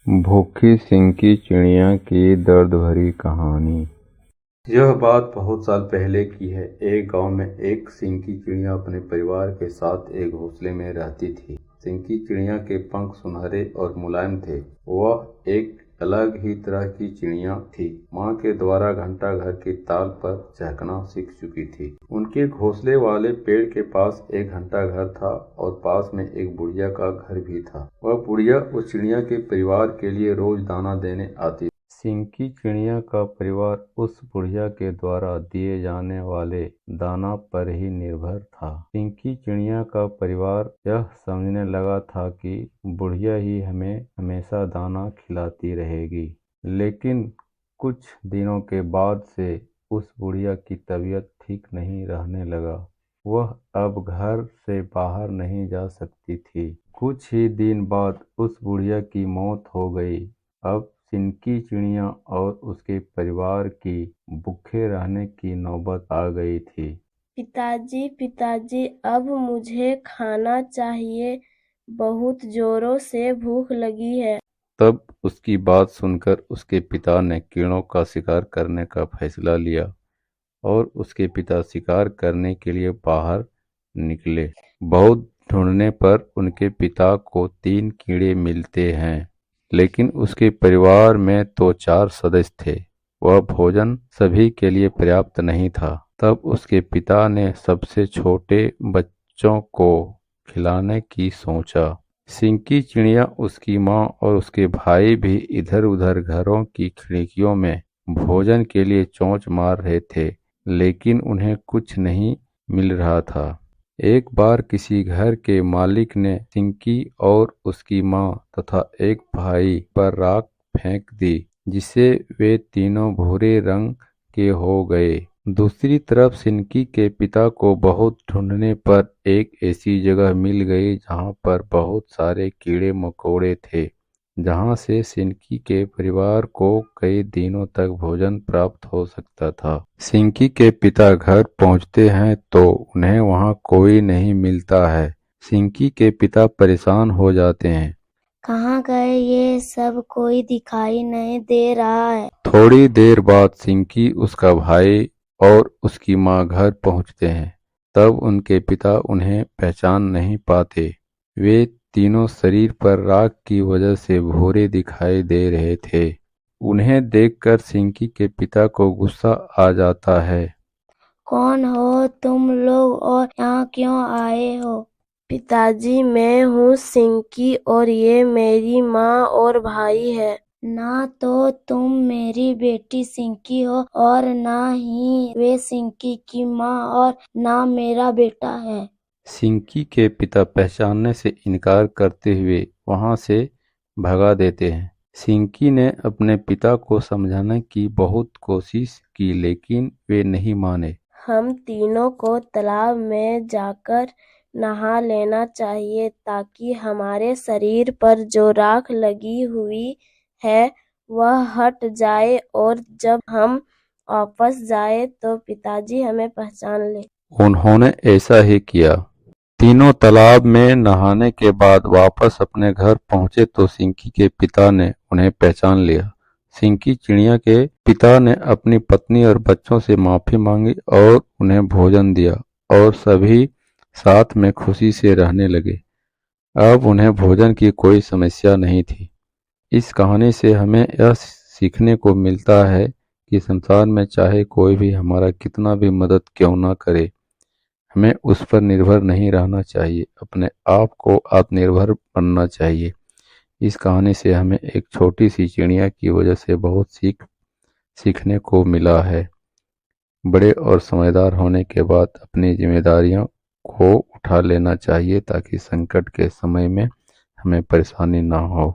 भूखी सिंकी चिड़िया की दर्द भरी कहानी। यह बात बहुत साल पहले की है। एक गांव में एक सिंकी चिड़िया अपने परिवार के साथ एक घोंसले में रहती थी। सिंकी चिड़िया के पंख सुनहरे और मुलायम थे। वह एक अलग ही तरह की चिड़िया थी। माँ के द्वारा घंटा घर की ताल पर चहकना सीख चुकी थी। उनके घोंसले वाले पेड़ के पास एक घंटा घर था और पास में एक बुढ़िया का घर भी था। वह बुढ़िया उस चिड़िया के परिवार के लिए रोज दाना देने आती। सिंकी चिड़िया का परिवार उस बुढ़िया के द्वारा दिए जाने वाले दाना पर ही निर्भर था। सिंकी चिड़िया का परिवार यह समझने लगा था कि बुढ़िया ही हमें हमेशा दाना खिलाती रहेगी। लेकिन कुछ दिनों के बाद से उस बुढ़िया की तबीयत ठीक नहीं रहने लगा। वह अब घर से बाहर नहीं जा सकती थी। कुछ ही दिन बाद उस बुढ़िया की मौत हो गई। अब सिंकी चिड़िया और उसके परिवार की भूखे रहने की नौबत आ गई थी। पिताजी, अब मुझे खाना चाहिए। बहुत जोरों से भूख लगी है। तब उसकी बात सुनकर उसके पिता ने कीड़ों का शिकार करने का फैसला लिया और उसके पिता शिकार करने के लिए बाहर निकले। बहुत ढूंढने पर उनके पिता को 3 कीड़े मिलते हैं, लेकिन उसके परिवार में तो 4 सदस्य थे। वह भोजन सभी के लिए पर्याप्त नहीं था। तब उसके पिता ने सबसे छोटे बच्चों को खिलाने की सोचा। सिंकी चिड़िया, उसकी माँ और उसके भाई भी इधर उधर घरों की खिड़कियों में भोजन के लिए चोंच मार रहे थे, लेकिन उन्हें कुछ नहीं मिल रहा था। एक बार किसी घर के मालिक ने सिंकी और उसकी माँ तथा एक भाई पर राख फेंक दी, जिससे वे तीनों भूरे रंग के हो गए। दूसरी तरफ सिंकी के पिता को बहुत ढूंढने पर एक ऐसी जगह मिल गई जहाँ पर बहुत सारे कीड़े मकोड़े थे, जहाँ से सिंकी के परिवार को कई दिनों तक भोजन प्राप्त हो सकता था। सिंकी के पिता घर पहुँचते हैं तो उन्हें वहाँ कोई नहीं मिलता है। सिंकी के पिता परेशान हो जाते हैं। कहाँ गए ये सब? कोई दिखाई नहीं दे रहा है। थोड़ी देर बाद सिंकी, उसका भाई और उसकी माँ घर पहुँचते हैं। तब उनके पिता उन्हें पहचान नहीं पाते। वे तीनों शरीर पर राख की वजह से भूरे दिखाई दे रहे थे। उन्हें देखकर सिंकी के पिता को गुस्सा आ जाता है। कौन हो तुम लोग और यहाँ क्यों आए हो? पिताजी, मैं हूँ सिंकी और ये मेरी माँ और भाई है। ना तो तुम मेरी बेटी सिंकी हो और ना ही वे सिंकी की माँ और ना मेरा बेटा है। सिंकी के पिता पहचानने से इनकार करते हुए वहां से भगा देते हैं। सिंकी ने अपने पिता को समझाने की बहुत कोशिश की, लेकिन वे नहीं माने। हम तीनों को तालाब में जाकर नहा लेना चाहिए ताकि हमारे शरीर पर जो राख लगी हुई है वह हट जाए और जब हम वापस जाए तो पिताजी हमें पहचान ले। उन्होंने ऐसा ही किया। तीनों तालाब में नहाने के बाद वापस अपने घर पहुंचे तो सिंकी के पिता ने उन्हें पहचान लिया। सिंकी चिड़िया के पिता ने अपनी पत्नी और बच्चों से माफी मांगी और उन्हें भोजन दिया और सभी साथ में खुशी से रहने लगे। अब उन्हें भोजन की कोई समस्या नहीं थी। इस कहानी से हमें यह सीखने को मिलता है कि संसार में चाहे कोई भी हमारा कितना भी मदद क्यों ना करे, हमें उस पर निर्भर नहीं रहना चाहिए। अपने आप को आत्मनिर्भर बनना चाहिए। इस कहानी से हमें एक छोटी सी चिड़िया की वजह से बहुत सीखने को मिला है। बड़े और समझदार होने के बाद अपनी जिम्मेदारियों को उठा लेना चाहिए ताकि संकट के समय में हमें परेशानी ना हो।